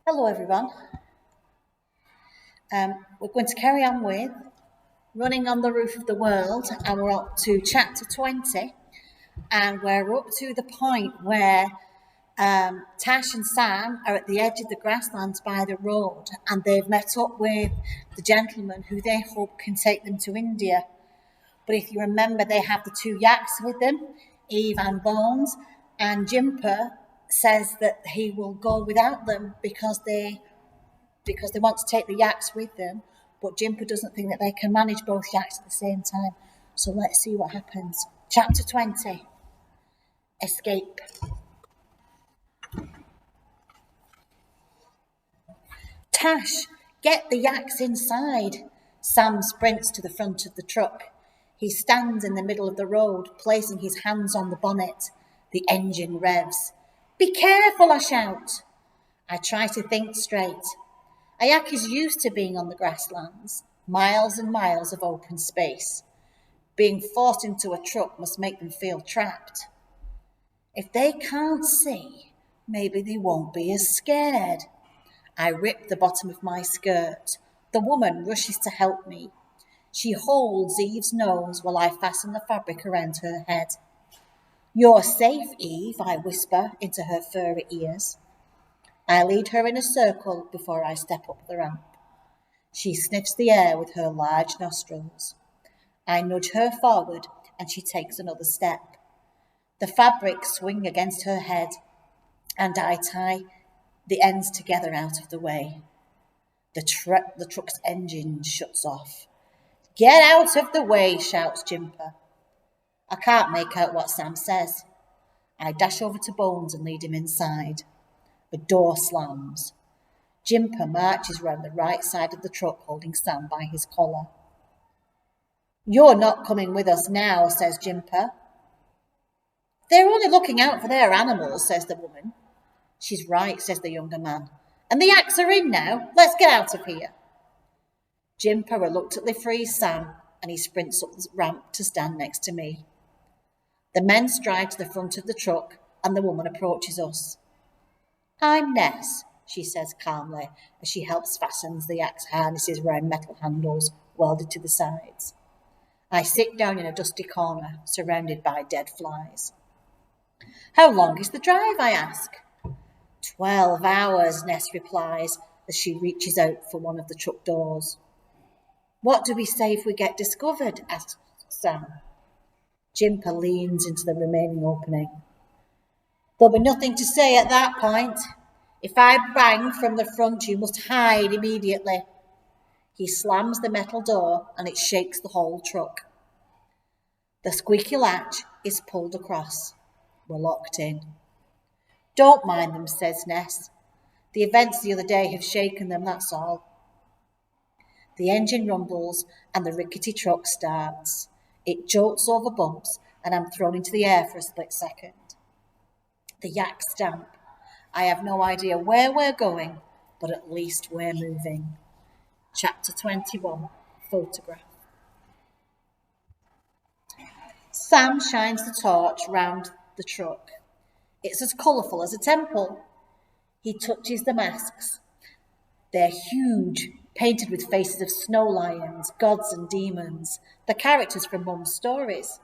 Hello everyone. We're going to carry on with Running on the Roof of the World, and we're up to chapter 20, and we're up to the point where Tash and Sam are at the edge of the grasslands by the road, and they've met up with the gentleman who they hope can take them to India. But if you remember, they have the two yaks with them, Eve and Bones, and Jimper says that he will go without them because they want to take the yaks with them, but Jimper doesn't think that they can manage both yaks at the same time. So let's see what happens. Chapter 20, Escape. Tash, get the yaks inside. Sam sprints to the front of the truck. He stands in the middle of the road, placing his hands on the bonnet. The engine revs. Be careful, I shout. I try to think straight. A yak is used to being on the grasslands, miles and miles of open space. Being forced into a truck must make them feel trapped. If they can't see, maybe they won't be as scared. I rip the bottom of my skirt. The woman rushes to help me. She holds Eve's nose while I fasten the fabric around her head. You're safe, Eve, I whisper into her furry ears. I lead her in a circle before I step up the ramp. She sniffs the air with her large nostrils. I nudge her forward and she takes another step. The fabrics swing against her head and I tie the ends together out of the way. The truck's engine shuts off. Get out of the way, shouts Jimper. I can't make out what Sam says. I dash over to Bones and lead him inside. The door slams. Jimper marches round the right side of the truck holding Sam by his collar. You're not coming with us now, says Jimper. They're only looking out for their animals, says the woman. She's right, says the younger man. And the yaks are in now. Let's get out of here. Jimper reluctantly frees Sam and he sprints up the ramp to stand next to me. The men stride to the front of the truck and the woman approaches us. I'm Ness, she says calmly as she helps fasten the yak's harnesses around metal handles welded to the sides. I sit down in a dusty corner, surrounded by dead flies. How long is the drive, I ask. 12 hours, Ness replies as she reaches out for one of the truck doors. What do we say if we get discovered, asks Sam. Jimper leans into the remaining opening. There'll be nothing to say at that point. If I bang from the front, you must hide immediately. He slams the metal door and it shakes the whole truck. The squeaky latch is pulled across. We're locked in. Don't mind them, says Ness. The events the other day have shaken them, that's all. The engine rumbles and the rickety truck starts. It jolts over bumps and I'm thrown into the air for a split second. The yaks stamp. I have no idea where we're going, but at least we're moving. Chapter 21, Photograph. Sam shines the torch round the truck. It's as colourful as a temple. He touches the masks. They're huge, painted with faces of snow lions, gods and demons, the characters from Mum's stories.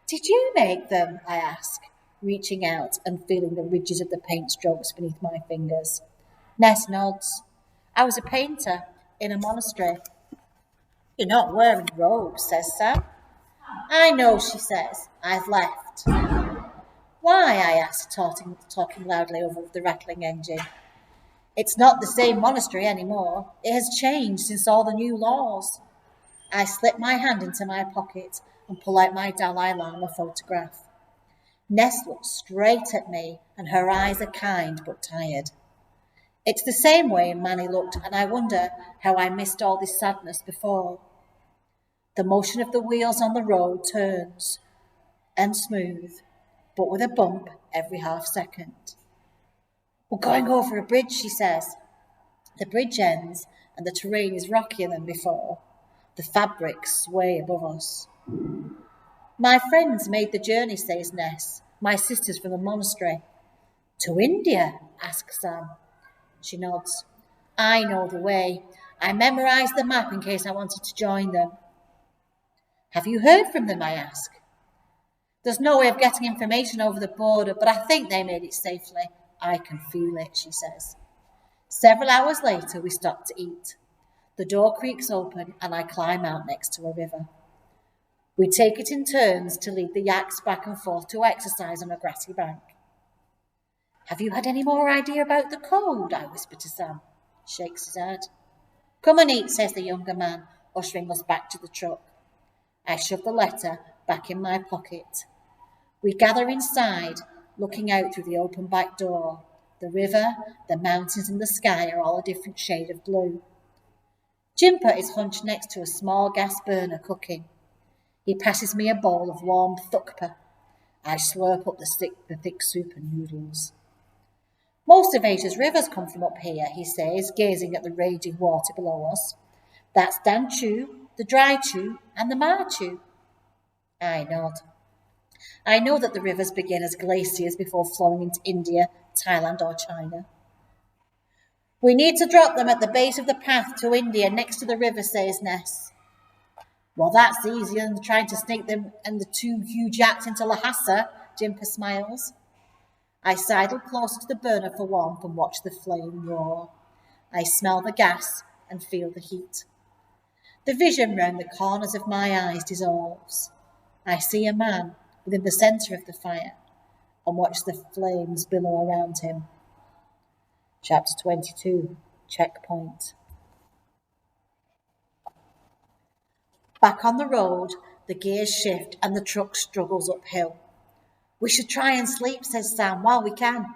Did you make them? I ask, reaching out and feeling the ridges of the paint strokes beneath my fingers. Ness nods. I was a painter in a monastery. You're not wearing robes, says Sam. I know, she says. I've left. Why? I ask, talking loudly over the rattling engine. It's not the same monastery anymore. It has changed since all the new laws. I slip my hand into my pocket and pull out my Dalai Lama photograph. Ness looks straight at me and her eyes are kind but tired. It's the same way Manny looked and I wonder how I missed all this sadness before. The motion of the wheels on the road turns and smooth, but with a bump every half second. We're going over a bridge, she says. The bridge ends and the terrain is rockier than before. The fabrics sway above us. My friends made the journey, says Ness. My sisters from the monastery. To India? Asks Sam. She nods. I know the way. I memorised the map in case I wanted to join them. Have you heard from them? I ask. There's no way of getting information over the border, but I think they made it safely. I can feel it, she says. Several hours later, we stop to eat. The door creaks open and I climb out next to a river. We take it in turns to lead the yaks back and forth to exercise on a grassy bank. Have you had any more idea about the code? I whisper to Sam. He shakes his head. Come and eat, says the younger man, ushering us back to the truck. I shove the letter back in my pocket. We gather inside, looking out through the open back door. The river, the mountains and the sky are all a different shade of blue. Jimper is hunched next to a small gas burner cooking. He passes me a bowl of warm thukpa. I slurp up the thick soup and noodles. Most of Asia's rivers come from up here, he says, gazing at the raging water below us. That's Danchu, the Dry Chu, and the Ma Chu. I nod. I know that the rivers begin as glaciers before flowing into India, Thailand, or China. We need to drop them at the base of the path to India next to the river, says Ness. Well, that's easier than trying to sneak them and the two huge yaks into Lhasa, Jimper smiles. I sidle closer to the burner for warmth and watch the flame roar. I smell the gas and feel the heat. The vision round the corners of my eyes dissolves. I see a man within the centre of the fire and watch the flames billow around him. Chapter 22, Checkpoint. Back on the road, the gears shift and the truck struggles uphill. We should try and sleep, says Sam, while we can.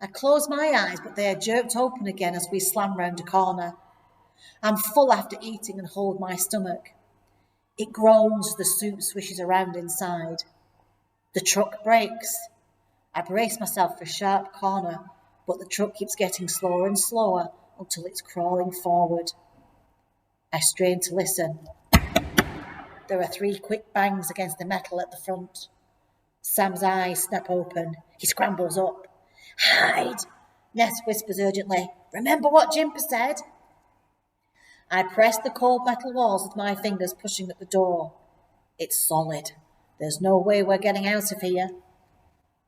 I close my eyes, but they are jerked open again as we slam round a corner. I'm full after eating and hold my stomach. It groans, the soup swishes around inside. The truck brakes. I brace myself for a sharp corner, but the truck keeps getting slower and slower until it's crawling forward. I strain to listen. There are 3 quick bangs against the metal at the front. Sam's eyes snap open. He scrambles up. Hide! Ness whispers urgently. Remember what Jimper said? I press the cold metal walls with my fingers, pushing at the door. It's solid. There's no way we're getting out of here.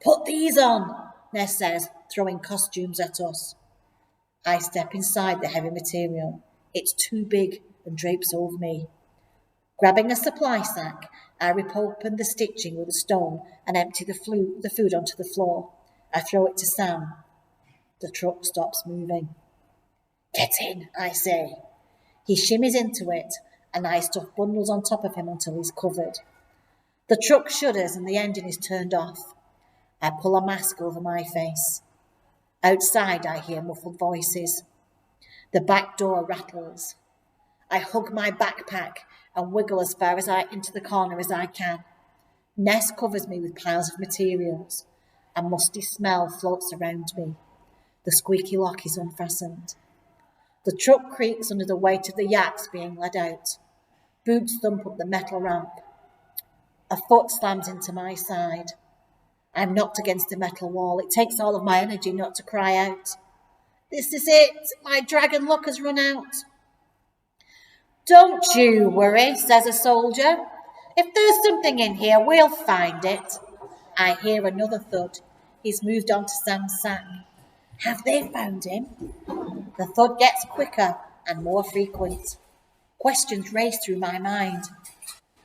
Put these on, Ness says, throwing costumes at us. I step inside the heavy material. It's too big and drapes over me. Grabbing a supply sack, I rip open the stitching with a stone and empty the food onto the floor. I throw it to Sam. The truck stops moving. Get in, I say. He shimmies into it, and I stuff bundles on top of him until he's covered. The truck shudders and the engine is turned off. I pull a mask over my face. Outside, I hear muffled voices. The back door rattles. I hug my backpack and wiggle as far into the corner as I can. Ness covers me with piles of materials. A musty smell floats around me. The squeaky lock is unfastened. The truck creaks under the weight of the yaks being led out. Boots thump up the metal ramp. A foot slams into my side. I'm knocked against a metal wall. It takes all of my energy not to cry out. This is it. My dragon luck has run out. Don't you worry, says a soldier. If there's something in here, we'll find it. I hear another thud. He's moved on to Sam's sack. Have they found him? The thud gets quicker and more frequent. Questions race through my mind.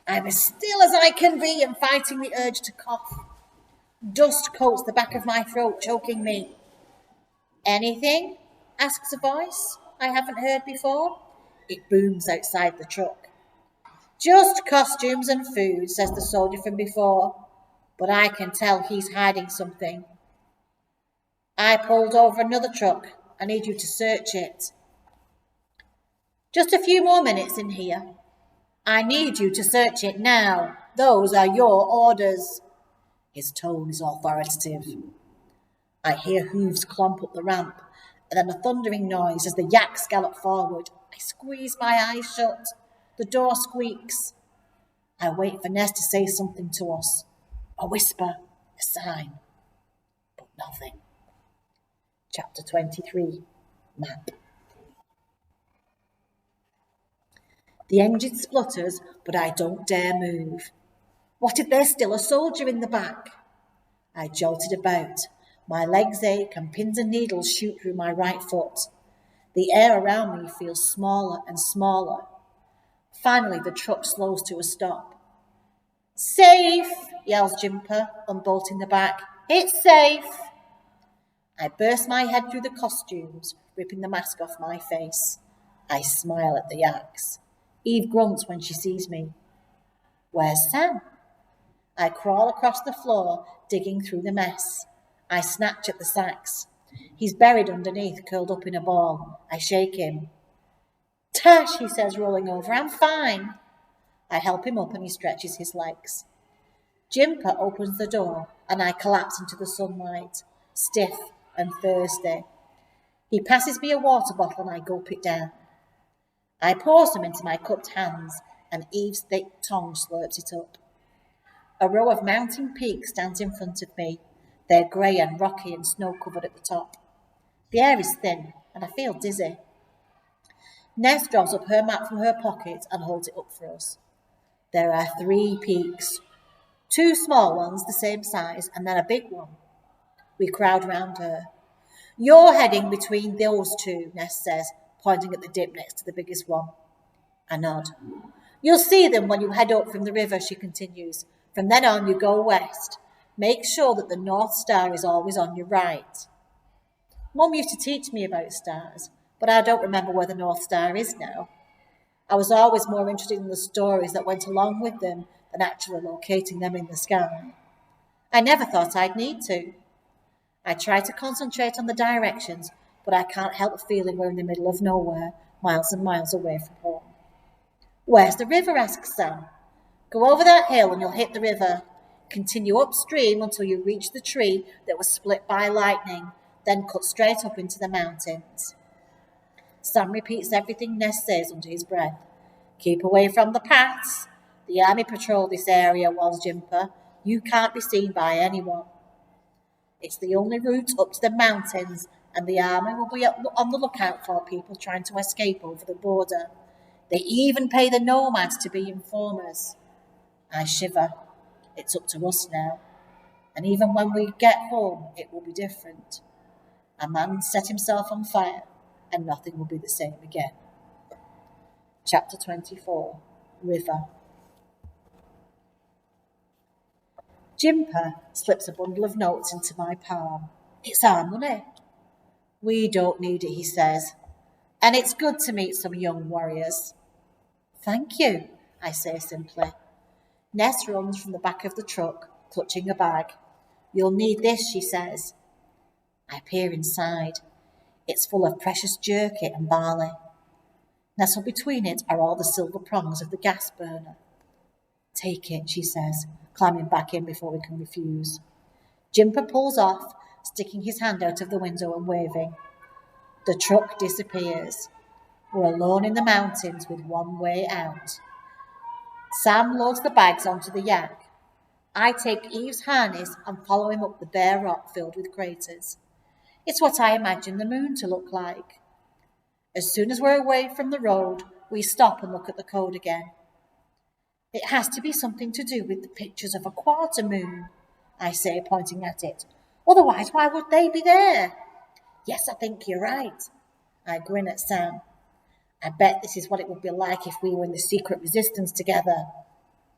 I'm as still as I can be and fighting the urge to cough. Dust coats the back of my throat, choking me. Anything? Asks a voice I haven't heard before. It booms outside the truck. Just costumes and food, says the soldier from before. But I can tell he's hiding something. I pulled over another truck. I need you to search it. Just a few more minutes in here. I need you to search it now. Those are your orders. His tone is authoritative. I hear hooves clomp up the ramp, and then a thundering noise as the yaks gallop forward. I squeeze my eyes shut. The door squeaks. I wait for Ness to say something to us. A whisper, a sign, but nothing. Chapter 23, Map. The engine splutters, but I don't dare move. What if there's still a soldier in the back? I jolted about. My legs ache and pins and needles shoot through my right foot. The air around me feels smaller and smaller. Finally, the truck slows to a stop. Safe, yells Jimper, unbolting the back. It's safe. I burst my head through the costumes, ripping the mask off my face. I smile at the yaks. Eve grunts when she sees me. Where's Sam? I crawl across the floor, digging through the mess. I snatch at the sacks. He's buried underneath, curled up in a ball. I shake him. Tash, he says, rolling over, I'm fine. I help him up and he stretches his legs. Jimper opens the door and I collapse into the sunlight, stiff and thirsty. He passes me a water bottle and I gulp it down. I pour some into my cupped hands and Eve's thick tongue slurps it up. A row of mountain peaks stands in front of me. They're grey and rocky and snow-covered at the top. The air is thin and I feel dizzy. Ness draws up her map from her pocket and holds it up for us. There are 3 peaks, 2 small ones the same size and then a big one. We crowd round her. You're heading between those 2, Ness says, pointing at the dip next to the biggest one. I nod. You'll see them when you head up from the river, she continues. From then on, you go west. Make sure that the North Star is always on your right. Mum used to teach me about stars, but I don't remember where the North Star is now. I was always more interested in the stories that went along with them than actually locating them in the sky. I never thought I'd need to. I try to concentrate on the directions, but I can't help feeling we're in the middle of nowhere, miles and miles away from home. Where's the river? Asks Sam. Go over that hill and you'll hit the river. Continue upstream until you reach the tree that was split by lightning, then cut straight up into the mountains. Sam repeats everything Ness says under his breath. Keep away from the paths. The army patrol this area, warns Jimper. You can't be seen by anyone. It's the only route up to the mountains, and the army will be on the lookout for people trying to escape over the border. They even pay the nomads to be informers. I shiver. It's up to us now. And even when we get home, it will be different. A man set himself on fire, and nothing will be the same again. Chapter 24, River. Jimper slips a bundle of notes into my palm. It's our money. We don't need it, he says. And it's good to meet some young warriors. Thank you, I say simply. Ness runs from the back of the truck, clutching a bag. You'll need this, she says. I peer inside. It's full of precious jerky and barley. Nestled between it are all the silver prongs of the gas burner. Take it, she says, climbing back in before we can refuse. Jimper pulls off, sticking his hand out of the window and waving. The truck disappears. We're alone in the mountains with one way out. Sam loads the bags onto the yak. I take Eve's harness and follow him up the bare rock filled with craters. It's what I imagine the moon to look like. As soon as we're away from the road, we stop and look at the code again. It has to be something to do with the pictures of a quarter moon, I say, pointing at it. Otherwise, why would they be there? Yes, I think you're right. I grin at Sam. I bet this is what it would be like if we were in the secret resistance together.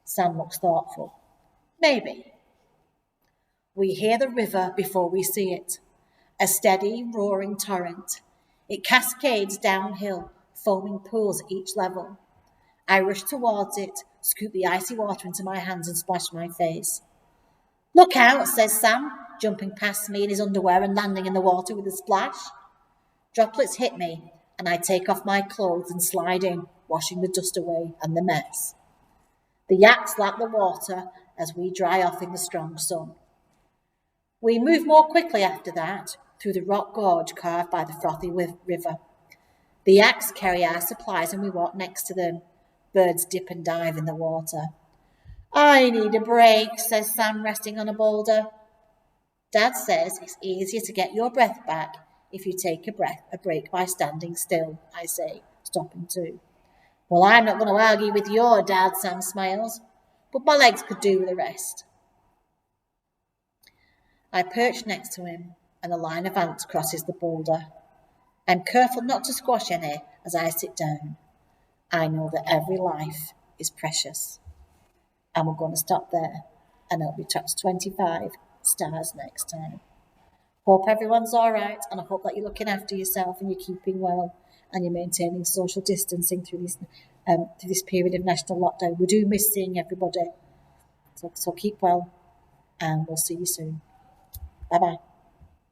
Sam looks thoughtful. Maybe. We hear the river before we see it. A steady, roaring torrent. It cascades downhill, foaming pools at each level. I rush towards it, scoop the icy water into my hands and splash my face. Look out, says Sam, jumping past me in his underwear and landing in the water with a splash. Droplets hit me, and I take off my clothes and slide in, washing the dust away and the mess. The yaks lap the water as we dry off in the strong sun. We move more quickly after that, through the rock gorge carved by the frothy river. The yaks carry our supplies and we walk next to them. Birds dip and dive in the water. I need a break, says Sam, resting on a boulder. Dad says it's easier to get your breath back if you take a break by standing still, I say, stopping too. Well, I'm not going to argue with your dad, Sam smiles, but my legs could do with a rest. I perch next to him, and a line of ants crosses the boulder. I'm careful not to squash any as I sit down. I know that every life is precious. And we're going to stop there, and it'll be chapter 25, stars next time. Hope everyone's all right, and I hope that you're looking after yourself and you're keeping well and you're maintaining social distancing through this period of national lockdown. We do miss seeing everybody, so keep well, and we'll see you soon. Bye bye.